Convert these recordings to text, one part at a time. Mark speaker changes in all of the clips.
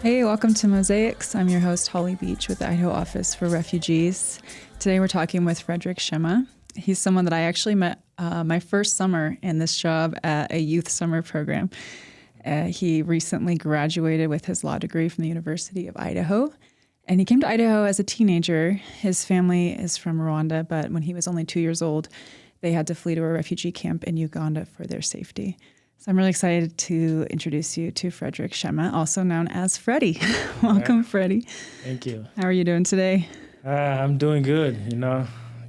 Speaker 1: Hey, welcome to Mosaics. I'm your host, Holly Beach with the Idaho Office for Refugees. Today we're talking with Fredrick Shema. He's someone that I actually met my first summer in this job at a youth summer program. He recently graduated with his law degree from the University of Idaho. And he came to Idaho as a teenager. His family is from Rwanda, but when he was only 2 years old, they had to flee to a refugee camp in Uganda for their safety. So I'm really excited to introduce you to Fredrick Shema, also known as Freddie. Welcome, Freddie.
Speaker 2: Thank you.
Speaker 1: How are you doing today?
Speaker 2: I'm doing good,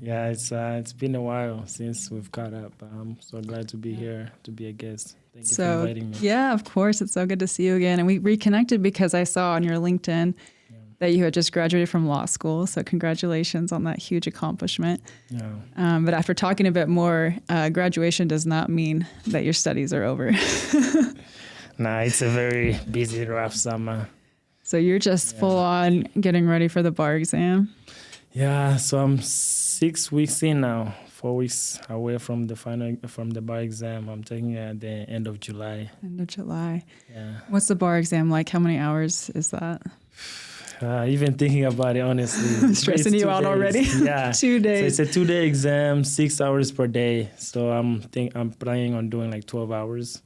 Speaker 2: Yeah, it's been a while since we've caught up. I'm so glad to be here, to be a guest. Thank you for inviting me.
Speaker 1: Yeah, of course. It's so good to see you again. And we reconnected because I saw on your LinkedIn that you had just graduated from law school. So congratulations on that huge accomplishment.
Speaker 2: Yeah.
Speaker 1: But after talking a bit more, graduation does not mean that your studies are over.
Speaker 2: Nah, it's a very busy, rough summer.
Speaker 1: So you're just full on getting ready for the bar exam?
Speaker 2: Yeah, so I'm 6 weeks in now, 4 weeks away from the bar exam. I'm taking it at the end of July.
Speaker 1: End of July.
Speaker 2: Yeah.
Speaker 1: What's the bar exam like? How many hours is that?
Speaker 2: Even thinking about it, honestly.
Speaker 1: Stressing you out already?
Speaker 2: Yeah.
Speaker 1: 2 days.
Speaker 2: So it's a 2-day exam, 6 hours per day. So I'm planning on doing like 12 hours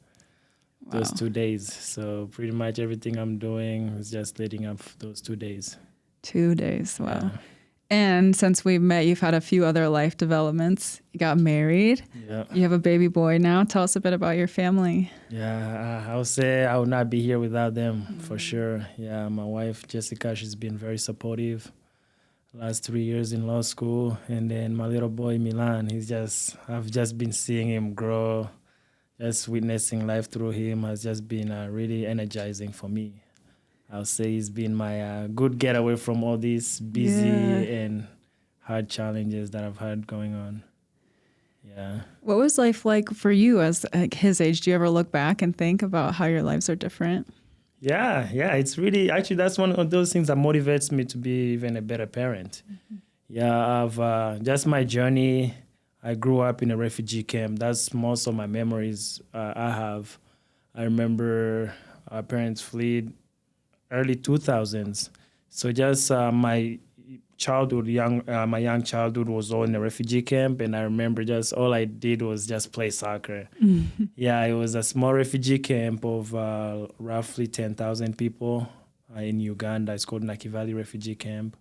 Speaker 2: those 2 days. So pretty much everything I'm doing is just leading up those 2 days.
Speaker 1: 2 days, wow.
Speaker 2: Yeah.
Speaker 1: And since we've met, you've had a few other life developments. You got married.
Speaker 2: Yeah.
Speaker 1: You have a baby boy now. Tell us a bit about your family.
Speaker 2: Yeah, I would say I would not be here without them, for sure. Yeah, my wife, Jessica, she's been very supportive last 3 years in law school. And then my little boy, Milan, I've just been seeing him grow. Just witnessing life through him has just been really energizing for me. I'll say he's been my good getaway from all these busy and hard challenges that I've had going on. Yeah.
Speaker 1: What was life like for you as his age? Do you ever look back and think about how your lives are different?
Speaker 2: Yeah. It's really, actually, that's one of those things that motivates me to be even a better parent. Mm-hmm. Yeah, I've just my journey. I grew up in a refugee camp. That's most of my memories I have. I remember our parents fled early 2000s. So just my young childhood was all in a refugee camp. And I remember just all I did was just play soccer. Mm-hmm. Yeah, it was a small refugee camp of roughly 10,000 people in Uganda. It's called Nakivale Refugee Camp.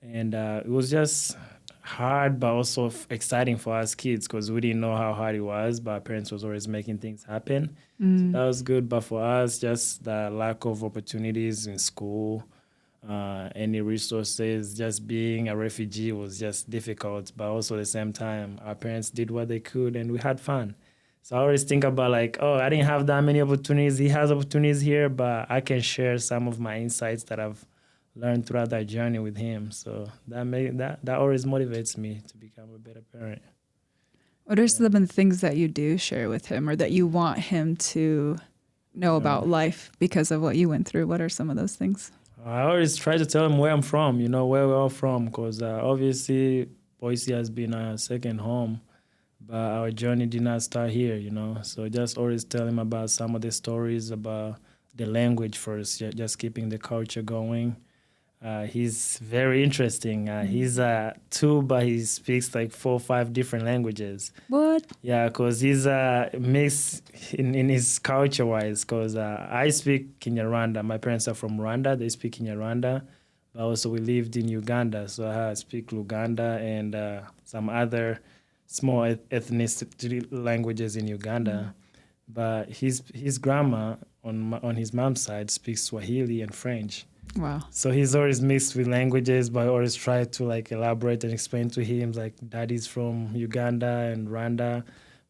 Speaker 2: And it was just hard, but also exciting for us kids because we didn't know how hard it was, but our parents was always making things happen. So that was good. But for us, just the lack of opportunities in school, any resources, just being a refugee was just difficult. But also at the same time, our parents did what they could and we had fun. So I always think about like, I didn't have that many opportunities. He has opportunities here, but I can share some of my insights that I've learned throughout that journey with him. So that always motivates me to become a better parent.
Speaker 1: What are some of the things that you do share with him or that you want him to know about life because of what you went through? What are some of those things?
Speaker 2: I always try to tell him where I'm from, where we're all from, because obviously Boise has been our second home, but our journey did not start here, So just always tell him about some of the stories about the language first, just keeping the culture going. He's very interesting. He's 2, but he speaks like 4 or 5 different languages.
Speaker 1: What?
Speaker 2: Yeah, because he's mixed in his culture-wise. Because I speak Kinyarwanda. My parents are from Rwanda. They speak Kinyarwanda. But also we lived in Uganda, so I speak Luganda and some other small ethnicity languages in Uganda. But his grandma on his mom's side speaks Swahili and French.
Speaker 1: Wow.
Speaker 2: So he's always mixed with languages, but I always try to elaborate and explain to him daddy's from Uganda and Rwanda,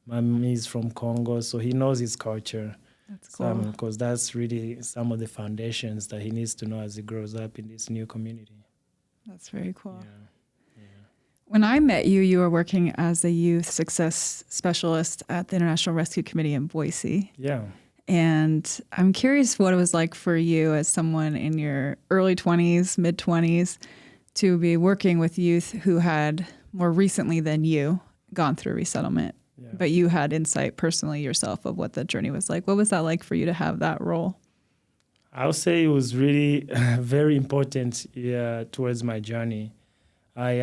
Speaker 2: mommy's from Congo, so he knows his culture.
Speaker 1: That's cool.
Speaker 2: Because that's really some of the foundations that he needs to know as he grows up in this new community.
Speaker 1: That's very cool.
Speaker 2: Yeah.
Speaker 1: When I met you, you were working as a youth success specialist at the International Rescue Committee in Boise.
Speaker 2: Yeah.
Speaker 1: And I'm curious what it was like for you as someone in your early 20s, mid 20s, to be working with youth who had more recently than you gone through resettlement. Yeah. But you had insight personally yourself of what the journey was like. What was that like for you to have that role?
Speaker 2: I would say it was really very important, yeah, towards my journey. I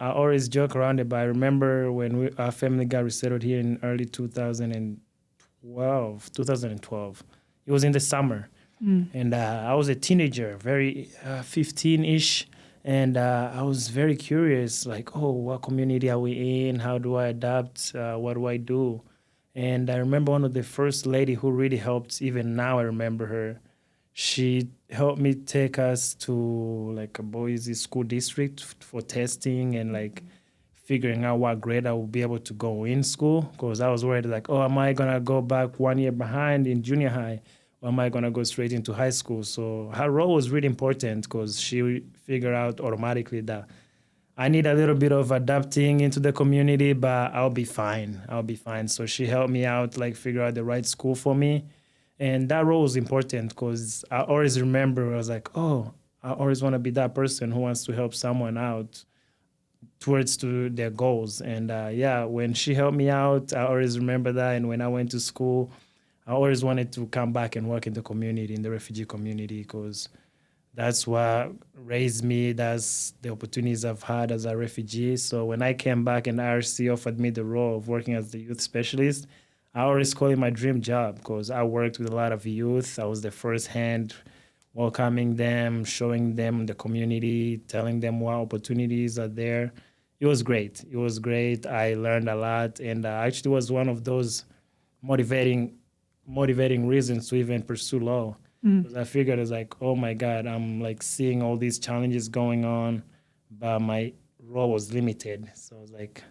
Speaker 2: always joke around it, but I remember when our family got resettled here in early 2012. It was in the summer, and I was a teenager, very 15-ish, and I was very curious, like, oh, what community are we in? How do I adapt? What do I do? And I remember one of the first lady who really helped. Even now, I remember her. She helped me take us to like a Boise school district for testing and like figuring out what grade I would be able to go in school, because I was worried like, oh, am I gonna go back 1 year behind in junior high, or am I gonna go straight into high school? So her role was really important because she figured out automatically that I need a little bit of adapting into the community, but I'll be fine. I'll be fine. So she helped me out, like figure out the right school for me. And that role was important because I always remember I was like, oh, I always want to be that person who wants to help someone out towards to their goals. And yeah, when she helped me out, I always remember that. And when I went to school, I always wanted to come back and work in the community, in the refugee community, because that's what raised me. That's the opportunities I've had as a refugee. So when I came back and IRC offered me the role of working as the youth specialist, I always call it my dream job because I worked with a lot of youth. I was the first hand welcoming them, showing them the community, telling them what opportunities are there. It was great. It was great. I learned a lot, and actually was one of those motivating motivating reasons to even pursue law. Because I figured it's like, oh my God, I'm like seeing all these challenges going on, but my role was limited. So I was like,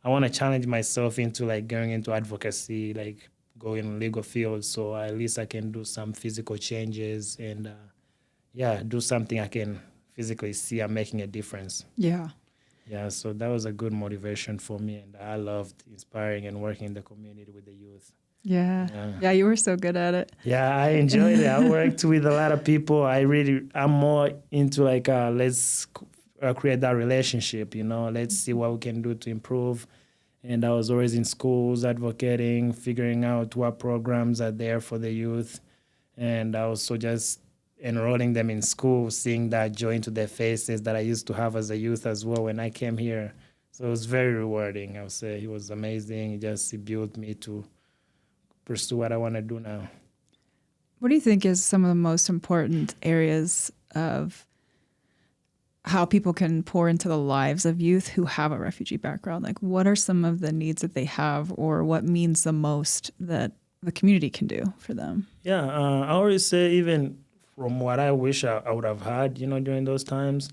Speaker 2: I want to challenge myself into like going into advocacy, like go in legal field, so at least I can do some physical changes and yeah, do something I can physically see I'm making a difference.
Speaker 1: Yeah.
Speaker 2: Yeah, so that was a good motivation for me, and I loved inspiring and working in the community with the youth.
Speaker 1: Yeah.
Speaker 2: Yeah.
Speaker 1: Yeah, you were so good at it.
Speaker 2: Yeah, I enjoyed it. I worked with a lot of people. I'm more into like, let's create that relationship, let's see what we can do to improve. And I was always in schools advocating, figuring out what programs are there for the youth. And I also just enrolling them in school, seeing that joy into their faces that I used to have as a youth as well when I came here. So it was very rewarding. I would say it was amazing. It built me to pursue what I want to do now.
Speaker 1: What do you think is some of the most important areas of how people can pour into the lives of youth who have a refugee background? Like, what are some of the needs that they have, or what means the most that the community can do for them?
Speaker 2: Yeah, I always say, even from what I wish I would have had, during those times,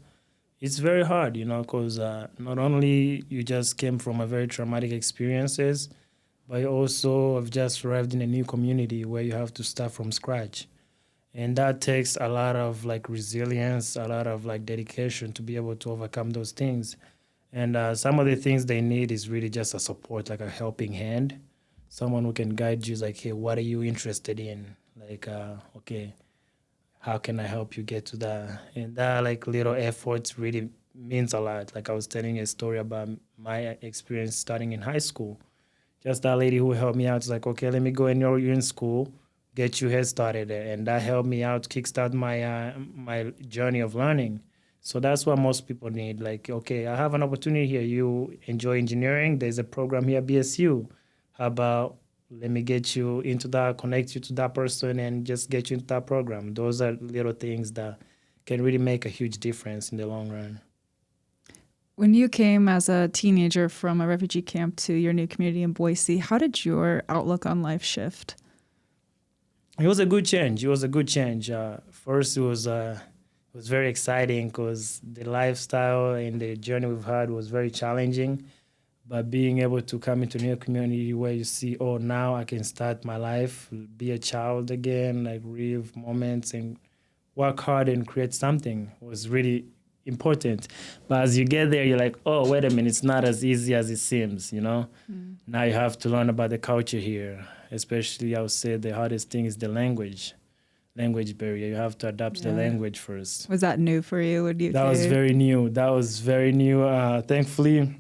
Speaker 2: it's very hard, because not only you just came from a very traumatic experiences, but you also have just arrived in a new community where you have to start from scratch. And that takes a lot of like resilience, a lot of like dedication to be able to overcome those things. And some of the things they need is really just a support, like a helping hand, someone who can guide you, like, hey, what are you interested in? Like, okay, how can I help you get to that? And that like little efforts really means a lot. Like I was telling a story about my experience starting in high school. Just that lady who helped me out is like, okay, let me go enroll you in school, get you head started, and that helped me out, kickstart my journey of learning. So that's what most people need. Like, okay, I have an opportunity here. You enjoy engineering. There's a program here at BSU. How about let me get you into that, connect you to that person, and just get you into that program. Those are little things that can really make a huge difference in the long run.
Speaker 1: When you came as a teenager from a refugee camp to your new community in Boise, how did your outlook on life shift?
Speaker 2: It was a good change. It was a good change. First, it was very exciting because the lifestyle and the journey we've had was very challenging. But being able to come into a new community where you see, oh, now I can start my life, be a child again, like relive moments and work hard and create something was really important. But as you get there, you're like, oh, wait a minute, it's not as easy as it seems, Now you have to learn about the culture here. Especially, I would say the hardest thing is the language barrier. You have to adapt to the language first.
Speaker 1: Was that new for you?
Speaker 2: That was very new. Thankfully,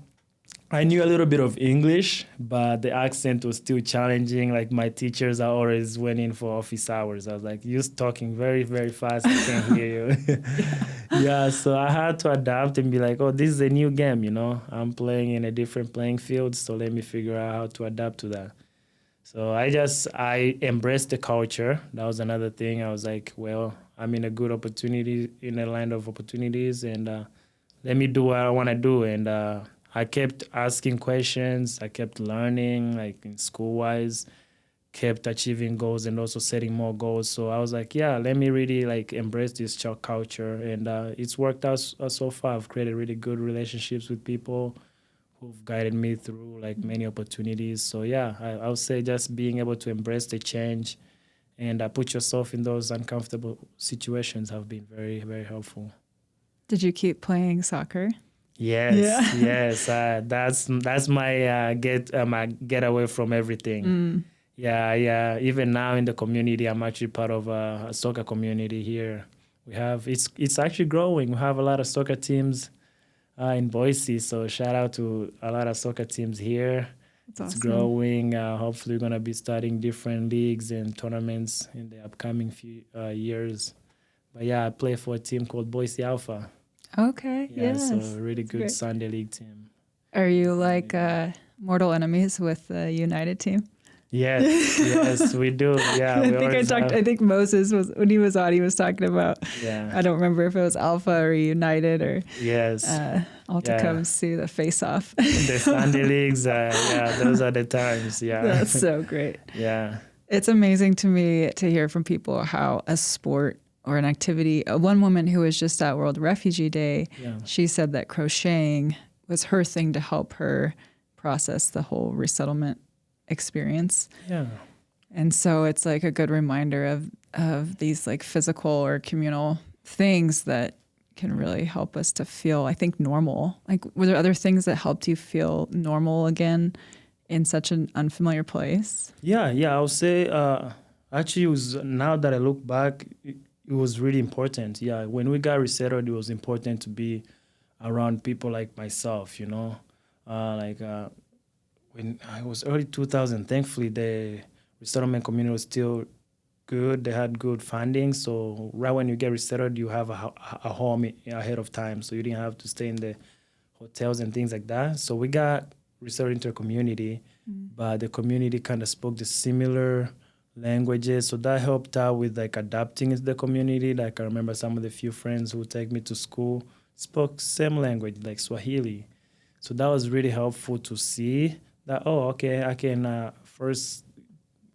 Speaker 2: I knew a little bit of English, but the accent was still challenging. Like my teachers are always went in for office hours. I was like, you're talking very, very fast. I can't hear you.
Speaker 1: Yeah.
Speaker 2: Yeah, so I had to adapt and be like, oh, this is a new game, you know. I'm playing in a different playing field, so let me figure out how to adapt to that. So I embraced the culture. That was another thing. I was like, well, I'm in a good opportunity, in a line of opportunities, and let me do what I want to do. And I kept asking questions. I kept learning, like in school wise, kept achieving goals and also setting more goals. So I was like, yeah, let me really like embrace this chalk culture. And it's worked out so far. I've created really good relationships with people who've guided me through like many opportunities. So yeah, I would say just being able to embrace the change and put yourself in those uncomfortable situations have been very, very helpful.
Speaker 1: Did you keep playing soccer?
Speaker 2: Yes,
Speaker 1: Yeah.
Speaker 2: yes. That's my my get away from everything.
Speaker 1: Mm.
Speaker 2: Yeah, yeah. Even now in the community, I'm actually part of a soccer community here. We have it's actually growing. We have a lot of soccer teams in Boise. So shout out to a lot of soccer teams here.
Speaker 1: That's
Speaker 2: It's
Speaker 1: awesome.
Speaker 2: growing. Hopefully, we're gonna be starting different leagues and tournaments in the upcoming few years. But yeah, I play for a team called Boise Alpha.
Speaker 1: Okay.
Speaker 2: Yeah, so
Speaker 1: Yes.
Speaker 2: a really
Speaker 1: That's
Speaker 2: good
Speaker 1: great.
Speaker 2: Sunday league team.
Speaker 1: Are you like
Speaker 2: Community.
Speaker 1: mortal enemies with the United team?
Speaker 2: Yes, yes, we do. Yeah,
Speaker 1: I
Speaker 2: we
Speaker 1: think I
Speaker 2: always
Speaker 1: talked.
Speaker 2: have.
Speaker 1: I think Moses was when he was on. He was talking about.
Speaker 2: Yeah.
Speaker 1: I don't remember if it was Alpha or United or
Speaker 2: Yes.
Speaker 1: all to
Speaker 2: Yeah.
Speaker 1: come see the face off.
Speaker 2: The Sunday leagues. Yeah, those are the times. Yeah.
Speaker 1: That's so great.
Speaker 2: Yeah.
Speaker 1: It's amazing to me to hear from people how a sport or an activity. One woman who was just at World Refugee Day,
Speaker 2: Yeah.
Speaker 1: she said that crocheting was her thing to help her process the whole resettlement experience.
Speaker 2: Yeah.
Speaker 1: And so it's like a good reminder of these like physical or communal things that can really help us to feel, I think, normal. Like, were there other things that helped you feel normal again in such an unfamiliar place?
Speaker 2: Yeah. Yeah. I would say, actually, it was now that I look back, it was really important. Yeah. When we got resettled, it was important to be around people like myself, you know, like when it was early 2000, thankfully the resettlement community was still good. They had good funding. So right when you get resettled, you have a home ahead of time. So you didn't have to stay in the hotels and things like that. So we got resettled into a community, but the community kind of spoke the similar languages. So that helped out with like adapting into the community. Like I remember some of the few friends who take me to school spoke same language, like Swahili. So that was really helpful to see that, oh, okay, I can first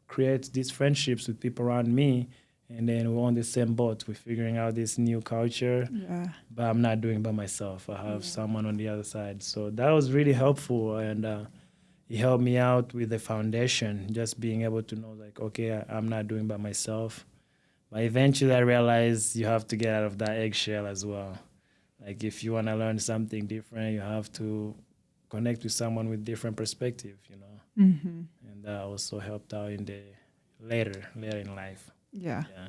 Speaker 2: create these friendships with people around me, and then we're on the same boat. We're figuring out this new culture,
Speaker 1: Yeah.
Speaker 2: but I'm not doing it by myself. I have someone on the other side. So that was really helpful, and it helped me out with the foundation, just being able to know, like, okay, I'm not doing it by myself. But eventually I realized you have to get out of that eggshell as well. Like if you want to learn something different, you have to connect with someone with different perspective, you know.
Speaker 1: Mm-hmm.
Speaker 2: And that also helped out in the later in life.
Speaker 1: Yeah.
Speaker 2: Yeah.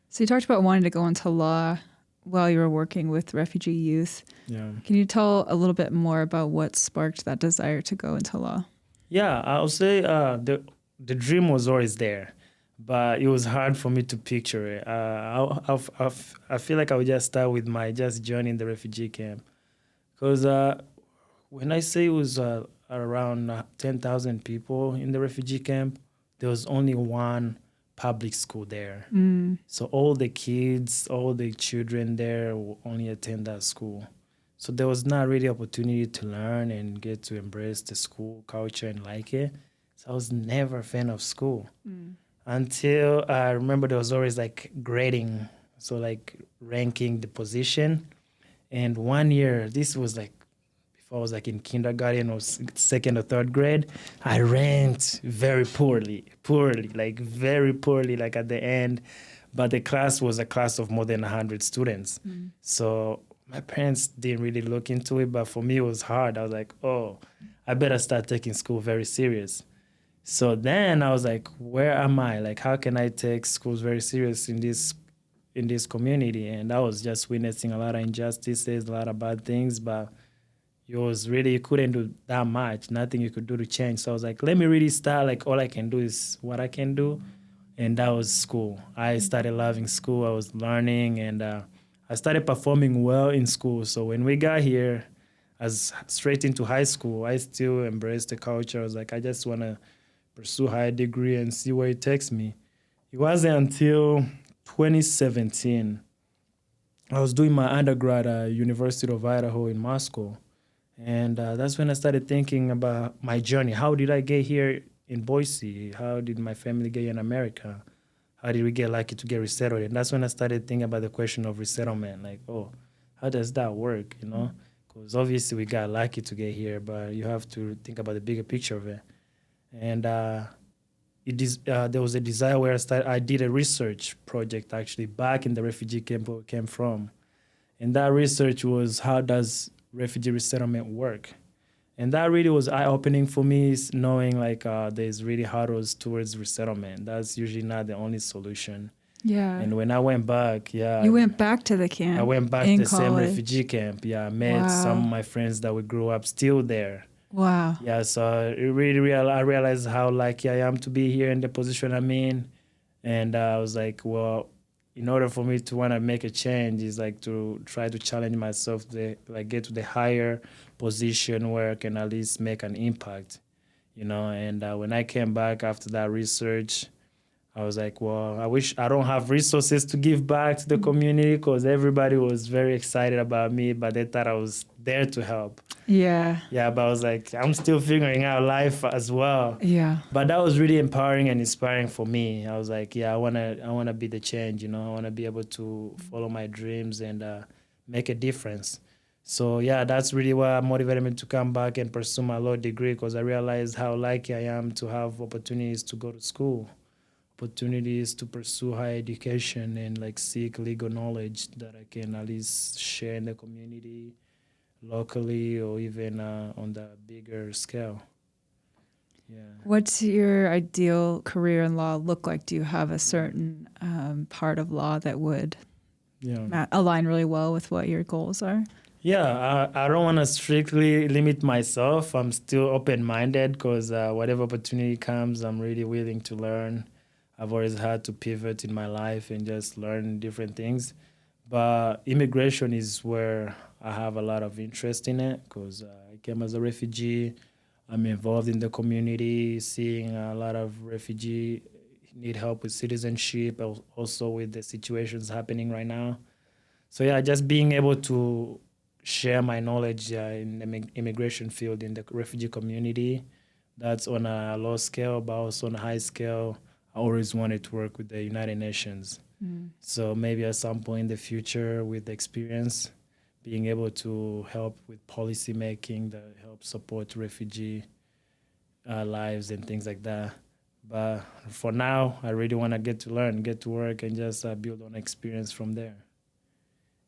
Speaker 1: So you talked about wanting to go into law while you were working with refugee youth.
Speaker 2: Yeah.
Speaker 1: Can you tell a little bit more about what sparked that desire to go into law?
Speaker 2: Yeah, I'll say the dream was always there, but it was hard for me to picture it. I feel like I would just start with my just joining the refugee camp, because when I say it was around 10,000 people in the refugee camp, there was only one public school there. So all the kids, all the children there will only attend that school. So there was not really opportunity to learn and get to embrace the school culture and like it. So I was never a fan of school until I remember there was always like grading, so like ranking the position. And one year, this was like before I was like in kindergarten or second or third grade, I ranked very poorly, like very poorly, like at the end. But the class was a class of more than 100 students. So my parents didn't really look into it, but for me, it was hard. I was like, oh, I better start taking school very serious. So then I was like, where am I? Like, how can I take schools very serious in this community? And I was just witnessing a lot of injustices, a lot of bad things, but you couldn't do that much, nothing you could do to change. So I was like, let me really start, like all I can do is what I can do. And that was school. I started loving school. I was learning, and I started performing well in school. So when we got here, as straight into high school, I still embraced the culture. I was like, I just want to pursue higher degree and see where it takes me. It wasn't until 2017 I was doing my undergrad at University of Idaho in Moscow, and that's when I started thinking about my journey. How did I get here in Boise? How did my family get here in America? How did we get lucky to get resettled? And that's when I started thinking about the question of resettlement. Like, oh, how does that work? You know, because obviously we got lucky to get here, but you have to think about the bigger picture of it. And there was a desire where I did a research project actually back in the refugee camp where we came from. And that research was, how does refugee resettlement work? And that really was eye-opening for me, is knowing like there's really hurdles towards resettlement. That's usually not the only solution.
Speaker 1: Yeah.
Speaker 2: And when I went back,
Speaker 1: You went back to the camp.
Speaker 2: I went back
Speaker 1: in
Speaker 2: to the same
Speaker 1: college.
Speaker 2: refugee camp. Yeah, I met some of my friends that we grew up still there.
Speaker 1: Wow.
Speaker 2: Yeah, so it really I realized how lucky I am to be here in the position I'm in. And I was like, well, in order for me to want to make a change is like to try to challenge myself to like get to the higher position where I can at least make an impact, you know. And when I came back after that research, I was like, well, I wish I don't have resources to give back to the community, because everybody was very excited about me, but they thought I was there to help.
Speaker 1: Yeah.
Speaker 2: Yeah, but I was like, I'm still figuring out life as well.
Speaker 1: Yeah.
Speaker 2: But that was really empowering and inspiring for me. I was like, yeah, I wanna be the change, you know. I wanna be able to follow my dreams and make a difference. So yeah, that's really what motivated me to come back and pursue my law degree, because I realized how lucky I am to have opportunities to go to school, opportunities to pursue higher education and like seek legal knowledge that I can at least share in the community, locally, or even on the bigger scale. Yeah.
Speaker 1: What's your ideal career in law look like? Do you have a certain part of law that would align really well with what your goals are?
Speaker 2: Yeah, I don't want to strictly limit myself. I'm still open-minded, because whatever opportunity comes, I'm really willing to learn. I've always had to pivot in my life and just learn different things. But immigration is where I have a lot of interest in it, because I came as a refugee. I'm involved in the community, seeing a lot of refugees need help with citizenship, also with the situations happening right now. So yeah, just being able to share my knowledge in the immigration field in the refugee community, that's on a low scale, but also on a high scale. I always wanted to work with the United Nations. So maybe at some point in the future, with the experience, being able to help with policy making that help support refugee lives and things like that. But for now, I really want to get to learn, get to work, and just build on experience from there.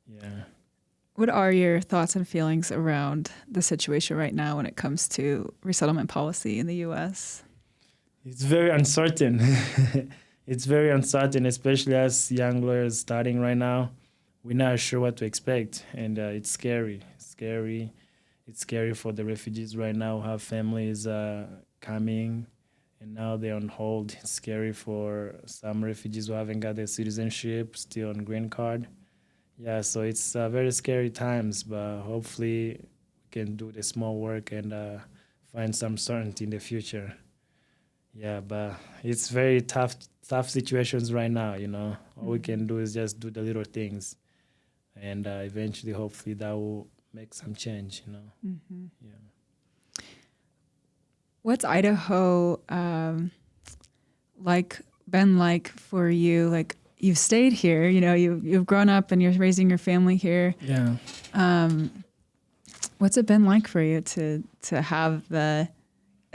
Speaker 2: Yeah.
Speaker 1: What are your thoughts and feelings around the situation right now when it comes to resettlement policy in the U.S.?
Speaker 2: It's very uncertain. It's very uncertain, especially as young lawyers starting right now. We're not sure what to expect, and it's scary. It's scary for the refugees right now who have families coming, and now they're on hold. It's scary for some refugees who haven't got their citizenship, still on green card. Yeah, so it's very scary times, but hopefully we can do the small work and find some certainty in the future. Yeah, but it's very tough situations right now, you know. All we can do is just do the little things, and eventually, hopefully, that will make some change, you know. Yeah.
Speaker 1: What's Idaho been like for you? Like, you've stayed here, you know, you've grown up and you're raising your family here.
Speaker 2: Yeah.
Speaker 1: What's it been like for you to have I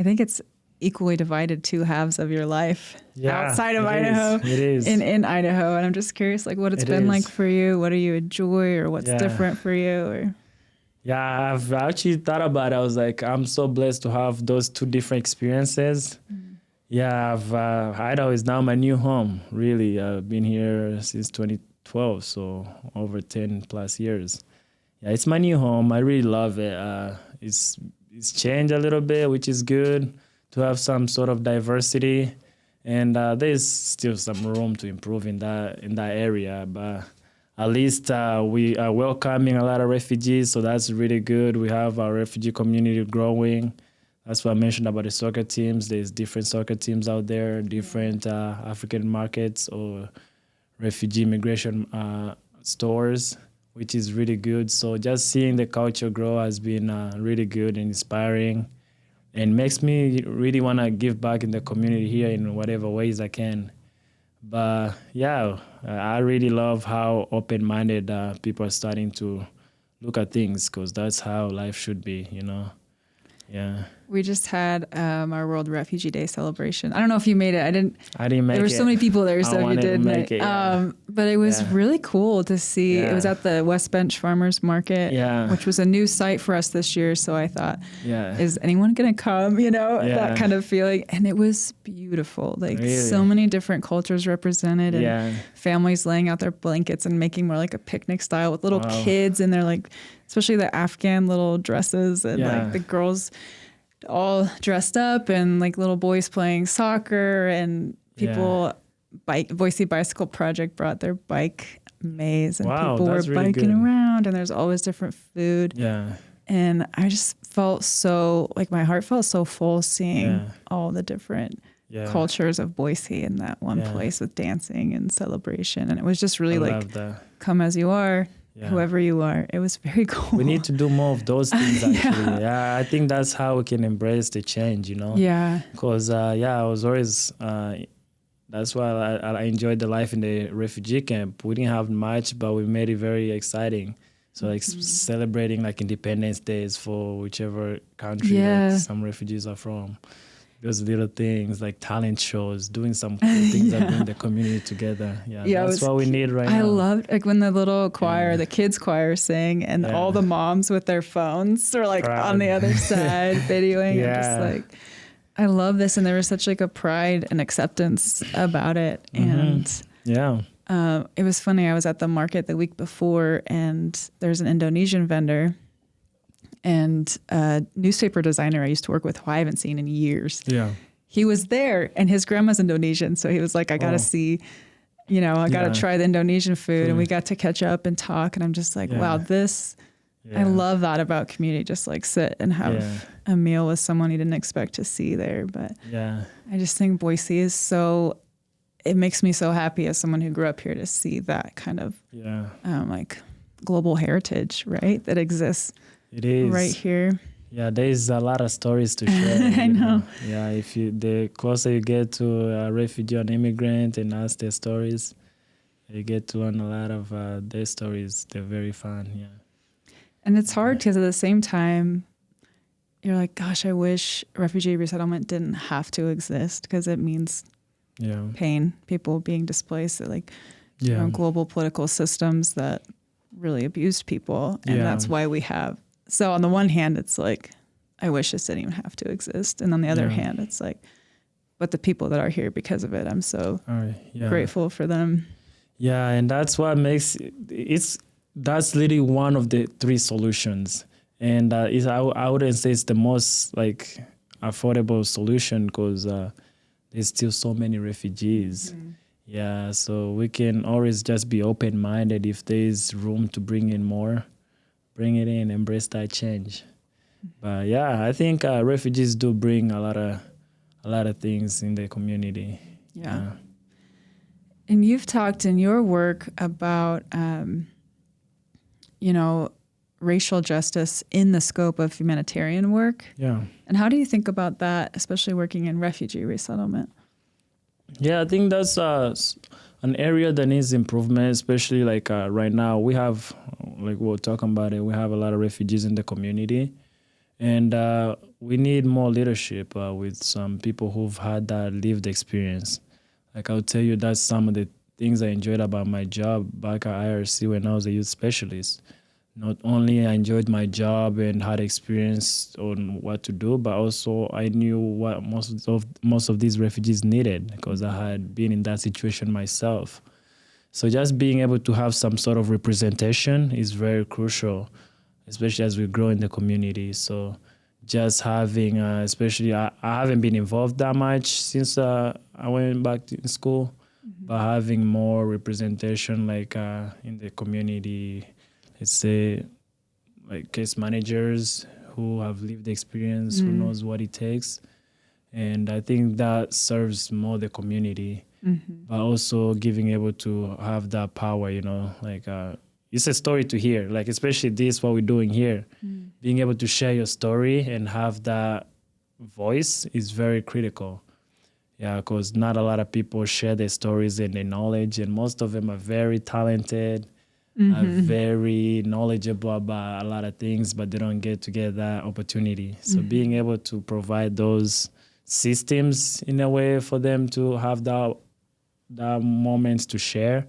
Speaker 1: think it's equally divided two halves of your life outside of Idaho.
Speaker 2: It is.
Speaker 1: In Idaho. And I'm just curious, like, what it's been like for you. What do you enjoy, or what's different for you? Or
Speaker 2: yeah, I've actually thought about it. I was like, I'm so blessed to have those two different experiences. Yeah, Idaho is now my new home, really. I've been here since 2012, so over 10 plus years. Yeah, it's my new home. I really love it. it's changed a little bit, which is good to have some sort of diversity. And there's still some room to improve in that area, but at least we are welcoming a lot of refugees, so that's really good. We have our refugee community growing. That's what I mentioned about the soccer teams. There's different soccer teams out there, different African markets or refugee immigration stores, which is really good. So just seeing the culture grow has been really good and inspiring, and makes me really want to give back in the community here in whatever ways I can. But yeah, I really love how open-minded people are starting to look at things, because that's how life should be, you know? Yeah.
Speaker 1: We just had our World Refugee Day celebration. I don't know if you made it. I didn't make it. There were
Speaker 2: it.
Speaker 1: so many people there, so
Speaker 2: I
Speaker 1: if you
Speaker 2: wanted to
Speaker 1: did
Speaker 2: make it, yeah.
Speaker 1: But it was really cool to see.
Speaker 2: Yeah.
Speaker 1: It was at the West Bench Farmers Market, which was a new site for us this year. So I thought, is anyone going to come? You know, that kind of feeling. And it was beautiful. Like so many different cultures represented, and families laying out their blankets and making more like a picnic style with little kids in their, like, especially the Afghan little dresses, and like the girls all dressed up, and like little boys playing soccer, and people Boise Bicycle Project brought their bike maze, and people were really biking around, and there's always different food. And I just felt so, like, my heart felt so full seeing all the different cultures of Boise in that one place with dancing and celebration. And it was just really come as you are. Whoever you are. It was very cool.
Speaker 2: We need to do more of those things, actually. I think that's how we can embrace the change, you know? Because, I was always, that's why I enjoyed the life in the refugee camp. We didn't have much, but we made it very exciting. So, like, celebrating, like, Independence Days for whichever country that some refugees are from. Those little things like talent shows, doing some cool things that bring the community together. That's what we need right now.
Speaker 1: I loved, like, when the little choir, the kids choir sang, and all the moms with their phones were like on the other side videoing. I'm just like, I love this. And there was such like a pride and acceptance about it. And it was funny. I was at the market the week before, and there's an Indonesian vendor and a newspaper designer I used to work with who I haven't seen in years. He was there, and his grandma's Indonesian. So he was like, I got to see, you know, I got to try the Indonesian food. And we got to catch up and talk. And I'm just like, wow, this, I love that about community. Just like sit and have a meal with someone you didn't expect to see there. But I just think Boise is so, it makes me so happy as someone who grew up here to see that kind of like global heritage, right? That exists.
Speaker 2: It is
Speaker 1: right here.
Speaker 2: There's a lot of stories to share.
Speaker 1: I know.
Speaker 2: If the closer you get to a refugee or an immigrant and ask their stories, you get to learn a lot of their stories. They're very fun.
Speaker 1: And it's hard because at the same time, you're like, gosh, I wish refugee resettlement didn't have to exist, because it means pain, people being displaced, like you know, global political systems that really abused people, and that's why we have. So on the one hand, it's like, I wish this didn't even have to exist. And on the other hand, it's like, but the people that are here because of it, I'm so grateful for them.
Speaker 2: And that's what makes that's literally one of the three solutions. And I wouldn't say it's the most like affordable solution, because there's still so many refugees. So we can always just be open-minded. If there's room to bring in more, bring it in, embrace that change. But I think refugees do bring a lot of things in the community.
Speaker 1: And you've talked in your work about, you know, racial justice in the scope of humanitarian work. And how do you think about that, especially working in refugee resettlement?
Speaker 2: I think that's an area that needs improvement, especially like right now. We have, like we were talking about it, we have a lot of refugees in the community. And we need more leadership with some people who've had that lived experience. Like I'll tell you, that's some of the things I enjoyed about my job back at IRC when I was a youth specialist. Not only I enjoyed my job and had experience on what to do, but also I knew what most of these refugees needed, because I had been in that situation myself. So just being able to have some sort of representation is very crucial. especially as we grow in the community. So just having, especially I haven't been involved that much since I went back to school, but having more representation like in the community, let's say like case managers who have lived the experience, who knows what it takes. And I think that serves more the community, but also giving able to have that power, like it's a story to hear, like especially this, what we're doing here, being able to share your story and have that voice is very critical. Yeah, because not a lot of people share their stories and their knowledge, and most of them are very talented, are very knowledgeable about a lot of things, but they don't get that opportunity. So being able to provide those systems in a way for them to have that moments to share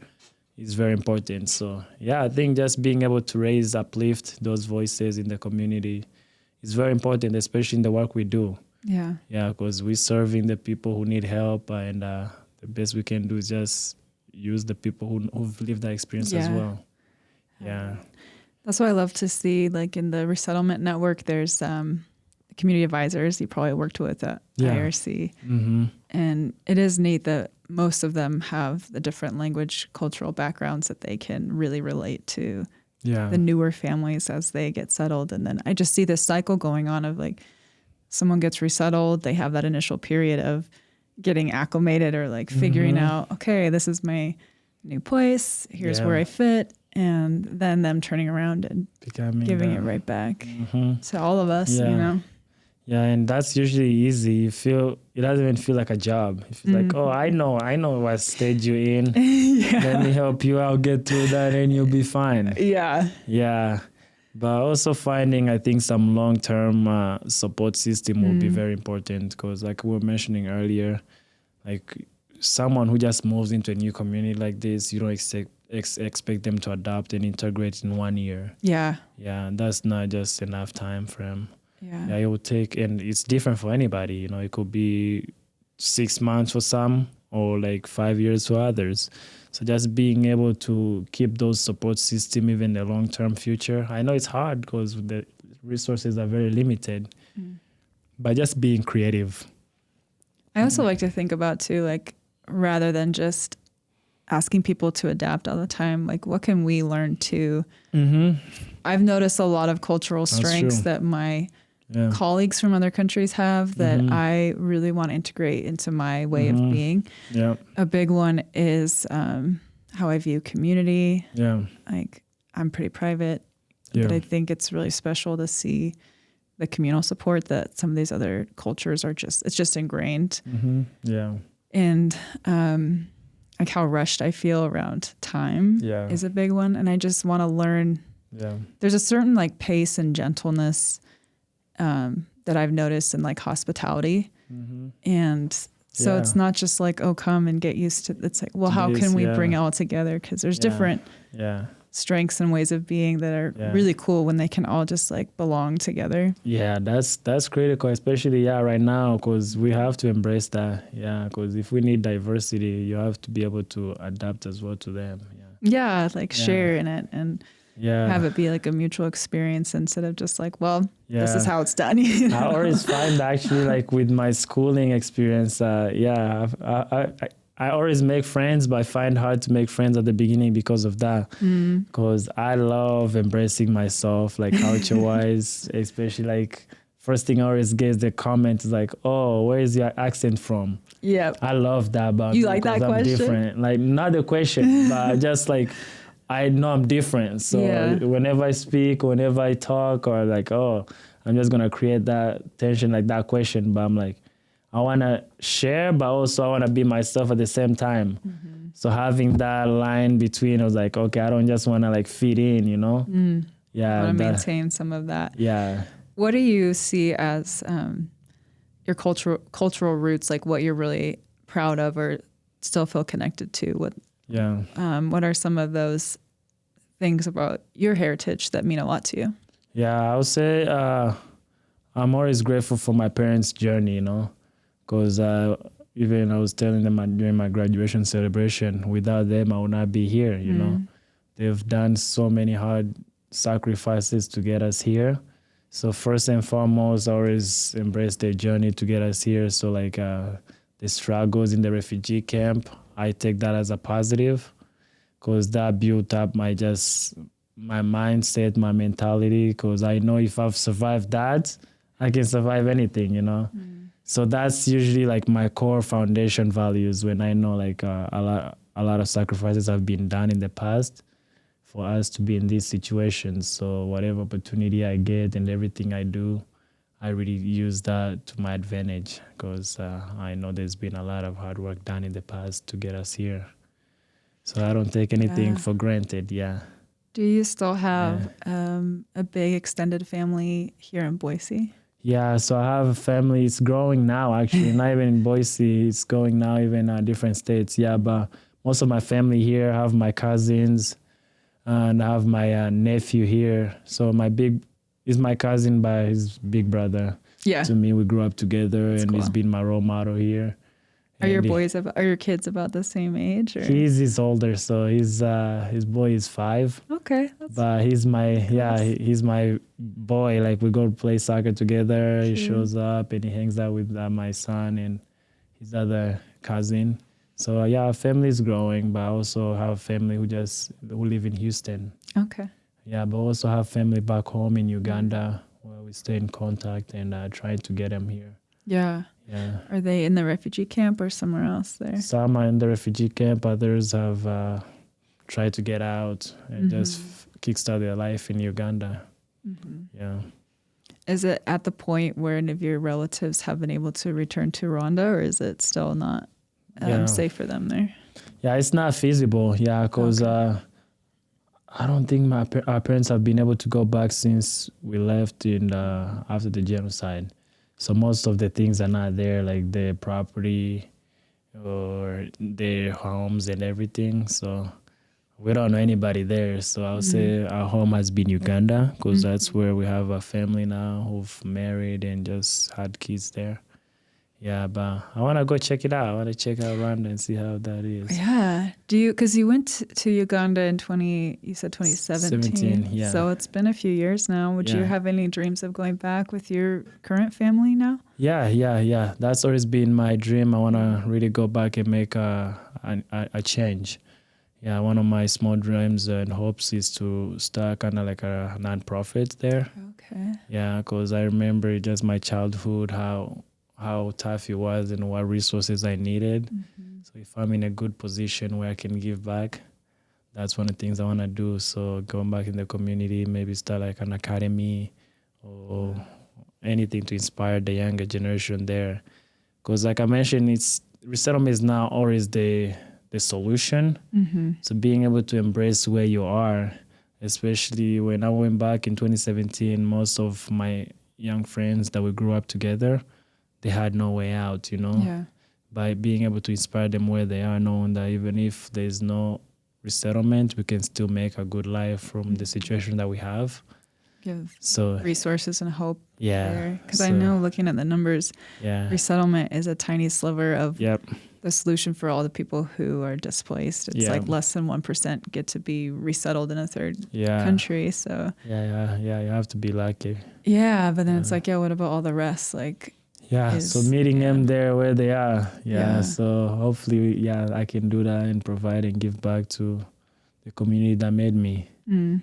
Speaker 2: is very important. So yeah, I think just being able to uplift those voices in the community is very important, especially in the work we do. Yeah, because we're serving the people who need help, and the best we can do is just use the people who've lived that experience as well. Yeah,
Speaker 1: that's what I love to see. Like in the resettlement network, there's community advisors you probably worked with at IRC, and it is neat that most of them have the different language, cultural backgrounds that they can really relate to the newer families as they get settled. And then I just see this cycle going on of like someone gets resettled, they have that initial period of getting acclimated or like figuring out, okay, this is my new place, here's where I fit, and then them turning around and giving it right back to all of us,
Speaker 2: Yeah, and that's usually easy. You feel it doesn't even feel like a job. If it's like, oh, I know what stage you're in. Let me help you out, get through that, and you'll be fine. Yeah. But also finding, I think, some long-term support system will be very important, because like we were mentioning earlier, like someone who just moves into a new community like this, you don't expect them to adapt and integrate in 1 year. Yeah, that's not just enough time for them. Yeah, it will take, and it's different for anybody. It could be 6 months for some, or like 5 years for others. So just being able to keep those support system even in the long-term future. I know it's hard because the resources are very limited, but just being creative.
Speaker 1: I also like to think about too, like rather than just asking people to adapt all the time, like what can we learn too? I've noticed a lot of cultural strengths that my colleagues from other countries have that I really want to integrate into my way of being. A big one is how I view community. Like I'm pretty private, but I think it's really special to see the communal support that some of these other cultures it's just ingrained. And like how rushed I feel around time is a big one. And I just want to learn. There's a certain like pace and gentleness that I've noticed in like hospitality. And so it's not just like, oh, come and get used to, it's like, well, how can we bring it all together? Because there's different strengths and ways of being that are really cool when they can all just like belong together. Yeah,
Speaker 2: that's critical, especially right now, because we have to embrace that. Because if we need diversity, you have to be able to adapt as well to them.
Speaker 1: Share in it and have it be like a mutual experience instead of just like, well, this is how it's done.
Speaker 2: I always find actually like with my schooling experience, I always make friends, but I find hard to make friends at the beginning because of that. Because I love embracing myself, like culture-wise, especially like first thing I always get is the comment is like, oh, where is your accent from? I love that about me.
Speaker 1: You like that question?
Speaker 2: I'm different. Like not the question, but just like I know I'm different. So whenever I speak, whenever I talk, or like, oh, I'm just gonna create that tension, like that question. But I'm like, I want to share, but also I want to be myself at the same time. So having that line between, I was like, okay, I don't just want to like fit in,
Speaker 1: I want to maintain some of that. What do you see as your cultural roots, like what you're really proud of or still feel connected to? What are some of those things about your heritage that mean a lot to you?
Speaker 2: I would say I'm always grateful for my parents' journey, because even I was telling them during my graduation celebration, without them, I would not be here, They've done so many hard sacrifices to get us here. So first and foremost, I always embrace their journey to get us here. So like the struggles in the refugee camp, I take that as a positive because that built up my mindset, my mentality. Because I know if I've survived that, I can survive anything, you know. So that's usually like my core foundation values when I know like a lot of sacrifices have been done in the past for us to be in these situations. So whatever opportunity I get and everything I do, I really use that to my advantage because I know there's been a lot of hard work done in the past to get us here. So I don't take anything for granted. Yeah.
Speaker 1: Do you still have a big extended family here in Boise?
Speaker 2: Yeah, so I have a family. It's growing now, actually. Not even in Boise. It's going now, even different states. Yeah, but most of my family here. I have my cousins, and I have my nephew here. So is my cousin by his big brother.
Speaker 1: Yeah.
Speaker 2: To me, we grew up together,
Speaker 1: That's
Speaker 2: and
Speaker 1: cool.
Speaker 2: He's been my role model here.
Speaker 1: Are your kids about the same age? Or?
Speaker 2: He's older, so his boy is 5.
Speaker 1: Okay.
Speaker 2: But he's my boy. Like we go play soccer together. He shows up and he hangs out with my son and his other cousin. So our family is growing, but I also have family who live in Houston.
Speaker 1: Okay.
Speaker 2: Yeah, but also have family back home in Uganda where we stay in contact and trying to get them here.
Speaker 1: Yeah.
Speaker 2: Yeah.
Speaker 1: Are they in the refugee camp or somewhere else there?
Speaker 2: Some are in the refugee camp. Others have tried to get out and just kickstart their life in Uganda. Yeah.
Speaker 1: Is it at the point where any of your relatives have been able to return to Rwanda, or is it still not safe for them there?
Speaker 2: Yeah, it's not feasible. Yeah, because I don't think our parents have been able to go back since we left after the genocide. So most of the things are not there, like their property or their homes and everything. So we don't know anybody there. So I'll say our home has been Uganda because that's where we have a family now who've married and just had kids there. Yeah, but I want to go check it out. I want to check out Rwanda and see how that is.
Speaker 1: Yeah. Because you went to Uganda in 2017.
Speaker 2: Yeah.
Speaker 1: So it's been a few years now. Would you have any dreams of going back with your current family now?
Speaker 2: Yeah. That's always been my dream. I want to really go back and make a change. Yeah, one of my small dreams and hopes is to start kind of like a nonprofit there.
Speaker 1: Okay.
Speaker 2: Yeah, because I remember just my childhood, how tough it was and what resources I needed. So if I'm in a good position where I can give back, that's one of the things I want to do. So going back in the community, maybe start like an academy or anything to inspire the younger generation there. Because like I mentioned, resettlement is not always the solution. So being able to embrace where you are, especially when I went back in 2017, most of my young friends that we grew up together, they had no way out, you know.
Speaker 1: Yeah.
Speaker 2: By being able to inspire them where they are, knowing that even if there's no resettlement, we can still make a good life from the situation that we have.
Speaker 1: Give
Speaker 2: So
Speaker 1: resources and hope.
Speaker 2: Yeah.
Speaker 1: Because I know looking at the numbers, resettlement is a tiny sliver of the solution for all the people who are displaced. It's like less than 1% get to be resettled in a third country. So
Speaker 2: you have to be lucky.
Speaker 1: Yeah, but then it's like, what about all the rest? Like,
Speaker 2: so meeting them there where they are. So hopefully, I can do that and provide and give back to the community that made me.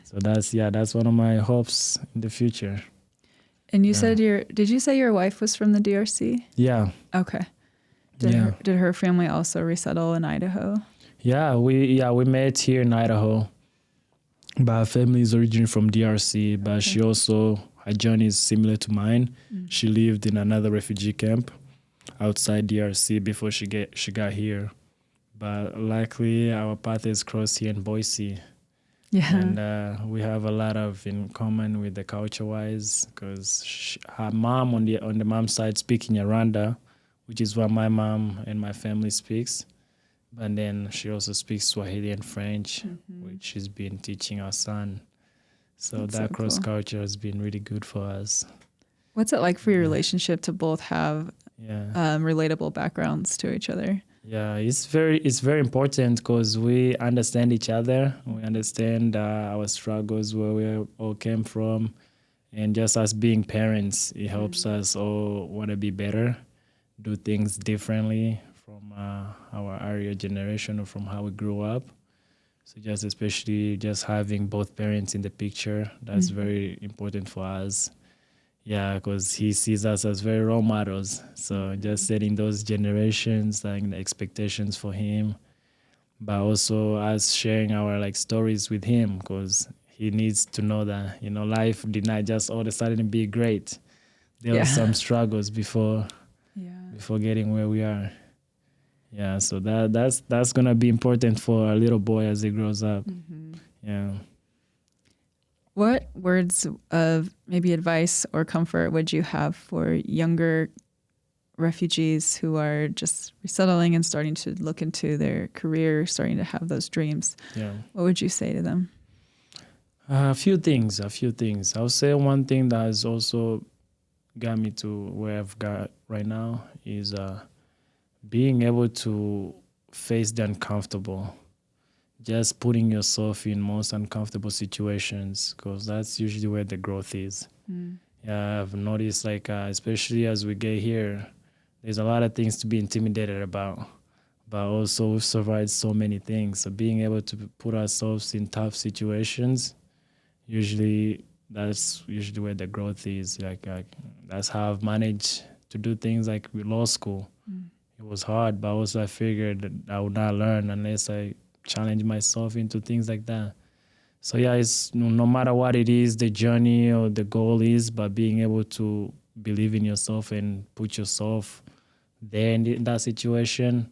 Speaker 2: So that's one of my hopes in the future.
Speaker 1: And you said did you say your wife was from the DRC?
Speaker 2: Yeah.
Speaker 1: Okay. Did her family also resettle in Idaho?
Speaker 2: Yeah, we met here in Idaho. But her family is originally from DRC, but she also, her journey is similar to mine. She lived in another refugee camp outside DRC before she got here. But luckily, our paths crossed here in Boise. Yeah. And we have a lot of in common with the culture-wise, because her mom on the mom's side speaks Nyarwanda, which is what my mom and my family speaks. And then she also speaks Swahili and French, which she's been teaching our son. So that cross-culture has been really good for us.
Speaker 1: What's it like for your relationship to both have relatable backgrounds to each other?
Speaker 2: Yeah, it's very important because we understand each other. We understand our struggles, where we all came from, and just as being parents, it helps us all want to be better, do things differently from our earlier generation or from how we grew up. So just especially just having both parents in the picture, that's very important for us. Yeah, because he sees us as very role models. So just setting those generations and the expectations for him, but also us sharing our like stories with him, because he needs to know that life did not just all of a sudden be great. There were some struggles before getting where we are. Yeah, so that's gonna be important for a little boy as he grows up. Yeah.
Speaker 1: What words of maybe advice or comfort would you have for younger refugees who are just resettling and starting to look into their career, starting to have those dreams?
Speaker 2: Yeah.
Speaker 1: What would you say to them?
Speaker 2: A few things. I'll say one thing that has also got me to where I've got right now is being able to face the uncomfortable. Just putting yourself in most uncomfortable situations, because that's usually where the growth is. Yeah, I've noticed, like, especially as we get here, there's a lot of things to be intimidated about, but also we've survived so many things. So being able to put ourselves in tough situations, that's usually where the growth is. Like that's how I've managed to do things like with law school. It was hard, but also I figured that I would not learn unless I challenge myself into things like that. So yeah, it's no matter what it is, the journey or the goal is, but being able to believe in yourself and put yourself there in that situation,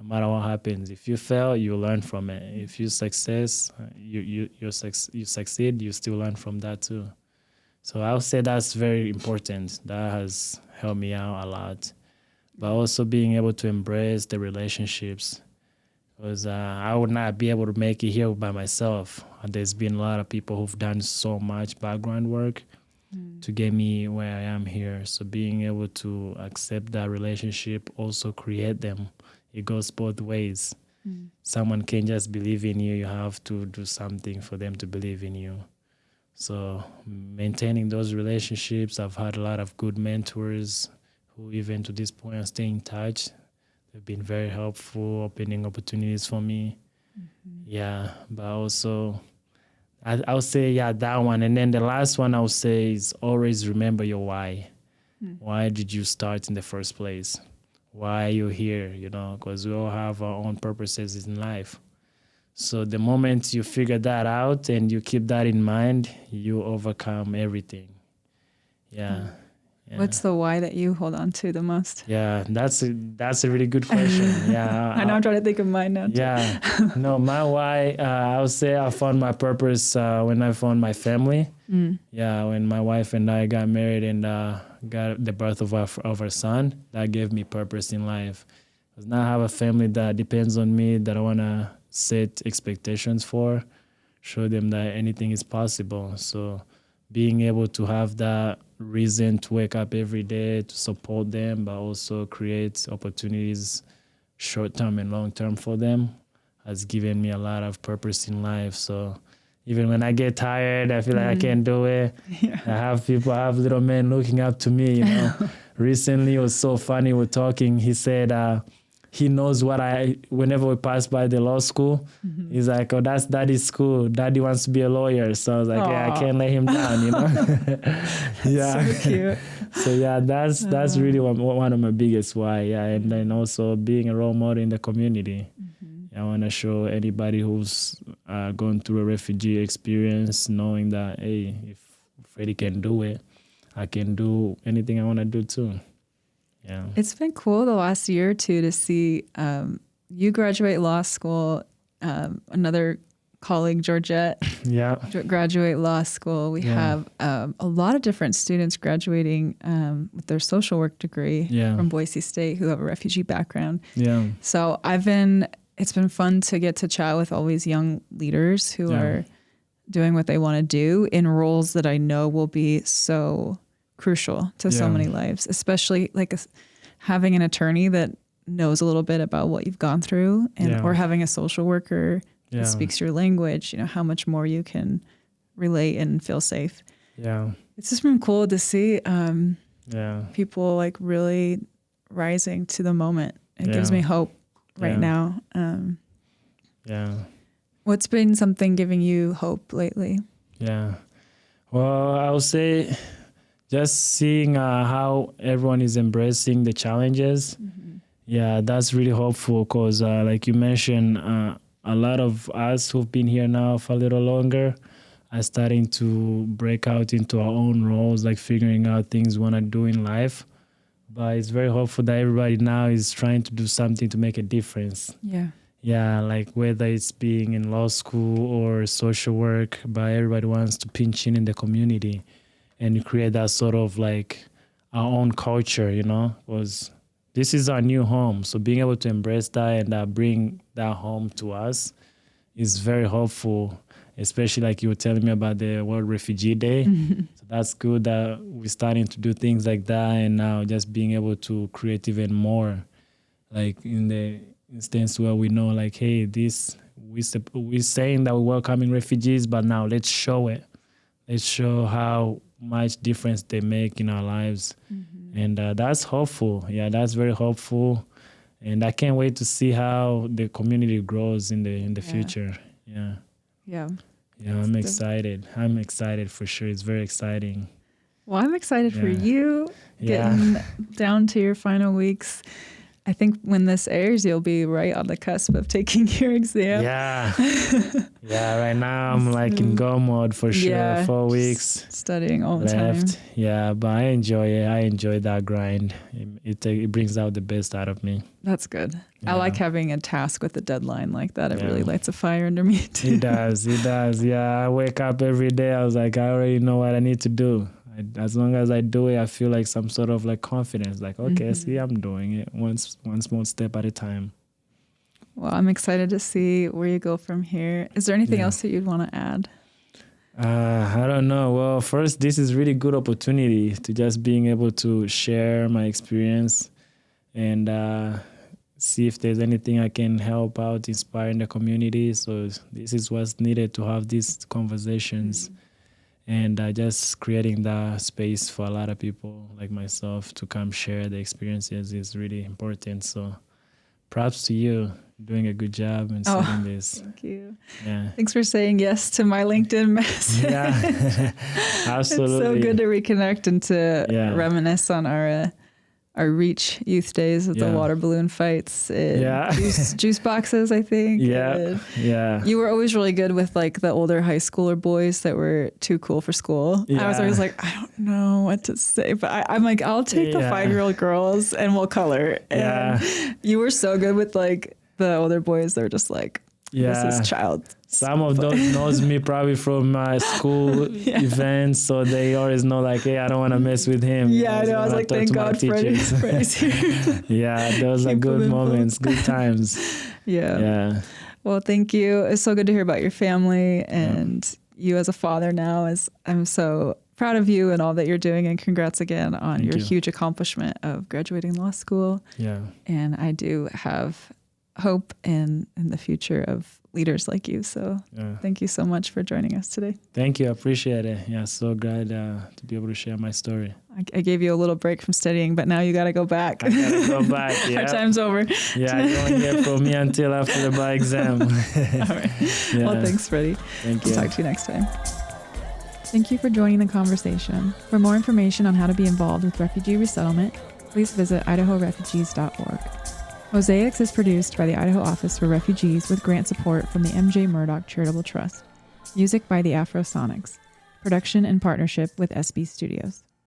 Speaker 2: no matter what happens. If you fail, you learn from it. If you succeed, you still learn from that too. So I would say that's very important. That has helped me out a lot. But also being able to embrace the relationships, because I would not be able to make it here by myself. There's been a lot of people who've done so much background work to get me where I am here. So being able to accept that relationship, also create them. It goes both ways. Someone can just believe in you. You have to do something for them to believe in you. So maintaining those relationships, I've had a lot of good mentors who even to this point are staying in touch. They've been very helpful, opening opportunities for me. Yeah, but also I would say, that one. And then the last one I would say is always remember your why. Why did you start in the first place? Why are you here? Because we all have our own purposes in life. So the moment you figure that out and you keep that in mind, you overcome everything. Yeah.
Speaker 1: What's the why that you hold on to the most?
Speaker 2: Yeah, that's a really good question. Yeah,
Speaker 1: I know I'm trying to think of mine now.
Speaker 2: Yeah, no, my why, I would say I found my purpose when I found my family. Yeah, when my wife and I got married and got the birth of our son, that gave me purpose in life. Because now I have a family that depends on me, that I want to set expectations for, show them that anything is possible. So being able to have that reason to wake up every day to support them, but also create opportunities short-term and long-term for them, has given me a lot of purpose in life. So even when I get tired, I feel like I can't do it. I have little men looking up to me, Recently, it was so funny, we're talking, he said, he knows whenever we pass by the law school, he's like, oh, that's daddy's school. Daddy wants to be a lawyer. So I was like, I can't let him down, Yeah.
Speaker 1: So cute.
Speaker 2: So yeah, that's really one of my biggest why. Yeah. And then also being a role model in the community. I want to show anybody who's going through a refugee experience, knowing that, hey, if Freddie can do it, I can do anything I want to do too. Yeah.
Speaker 1: It's been cool the last year or two to see you graduate law school, another colleague, Georgette, graduate law school. We have a lot of different students graduating with their social work degree from Boise State who have a refugee background. Yeah. So it's been fun to get to chat with all these young leaders who are doing what they want to do in roles that I know will be so crucial to so many lives, especially like having an attorney that knows a little bit about what you've gone through, and or having a social worker who speaks your language, how much more you can relate and feel safe.
Speaker 2: Yeah.
Speaker 1: It's just been cool to see people like really rising to the moment. It gives me hope right now. What's been something giving you hope lately?
Speaker 2: Yeah. Well, I would say just seeing how everyone is embracing the challenges. Yeah, that's really hopeful because like you mentioned, a lot of us who've been here now for a little longer are starting to break out into our own roles, like figuring out things we want to do in life. But it's very hopeful that everybody now is trying to do something to make a difference. Yeah, like whether it's being in law school or social work, but everybody wants to pinch in the community and create that sort of like our own culture, because this is our new home. So being able to embrace that and bring that home to us is very hopeful, especially like you were telling me about the World Refugee Day. So that's good that we're starting to do things like that, and now just being able to create even more, like in the instance where we know like, hey, we're saying that we're welcoming refugees, but now let's show it. Let's show how much difference they make in our lives. And that's hopeful. Yeah, that's very hopeful. And I can't wait to see how the community grows in the future. Yeah, I'm excited. I'm excited for sure. It's very exciting.
Speaker 1: Well, I'm excited for you getting down to your final weeks. I think when this airs, you'll be right on the cusp of taking your exam.
Speaker 2: Right now I'm like in go mode for sure. 4 weeks
Speaker 1: studying all the
Speaker 2: left.
Speaker 1: time.
Speaker 2: Yeah, but I enjoy it. I enjoy that grind. It brings out the best out of me.
Speaker 1: That's good. I like having a task with a deadline like that. It really lights a fire under me too.
Speaker 2: It does. Yeah, I wake up every day. I was like, I already know what I need to do. As long as I do it, I feel like some sort of like confidence. Like, okay, see, I'm doing it one small step at a time.
Speaker 1: Well, I'm excited to see where you go from here. Is there anything else that you'd want to add?
Speaker 2: I don't know. Well, first, this is really good opportunity to just being able to share my experience and see if there's anything I can help out, inspiring the community. So this is what's needed to have these conversations. And just creating that space for a lot of people like myself to come share the experiences is really important. So props to you, doing a good job and setting this.
Speaker 1: Thank you.
Speaker 2: Yeah.
Speaker 1: Thanks for saying yes to my LinkedIn message.
Speaker 2: Yeah, absolutely.
Speaker 1: It's so good to reconnect and to reminisce on our Reach youth days with the water balloon fights, juice boxes, I think.
Speaker 2: Yeah.
Speaker 1: You were always really good with like the older high schooler boys that were too cool for school. I was always like, I don't know what to say, but I'm like, I'll take the 5-year-old girls and we'll color. And you were so good with like the older boys. They're just like, this is child.
Speaker 2: Some of those knows me probably from my school events, so they always know like, hey, I don't want to mess with him.
Speaker 1: Yeah, I know. I was like, thank God Freddy's here.
Speaker 2: Yeah, those are good moments, good times.
Speaker 1: Yeah. Well, thank you. It's so good to hear about your family and you as a father now. I'm so proud of you and all that you're doing, and congrats again on your huge accomplishment of graduating law school.
Speaker 2: Yeah.
Speaker 1: And I do have hope in the future of leaders like you. So thank you so much for joining us today.
Speaker 2: Thank you. I appreciate it. Yeah, so glad to be able to share my story.
Speaker 1: I gave you a little break from studying, but now you got to go back.
Speaker 2: I got to go back.
Speaker 1: Our time's over.
Speaker 2: Yeah, you won't hear from me until after the bar exam.
Speaker 1: All right. Yeah. Well, thanks, Freddie.
Speaker 2: Thank you.
Speaker 1: We'll talk to you next time. Thank you for joining the conversation. For more information on how to be involved with refugee resettlement, please visit idahorefugees.org. Mosaics is produced by the Idaho Office for Refugees with grant support from the MJ Murdoch Charitable Trust. Music by the Afrosonics. Production in partnership with SB Studios.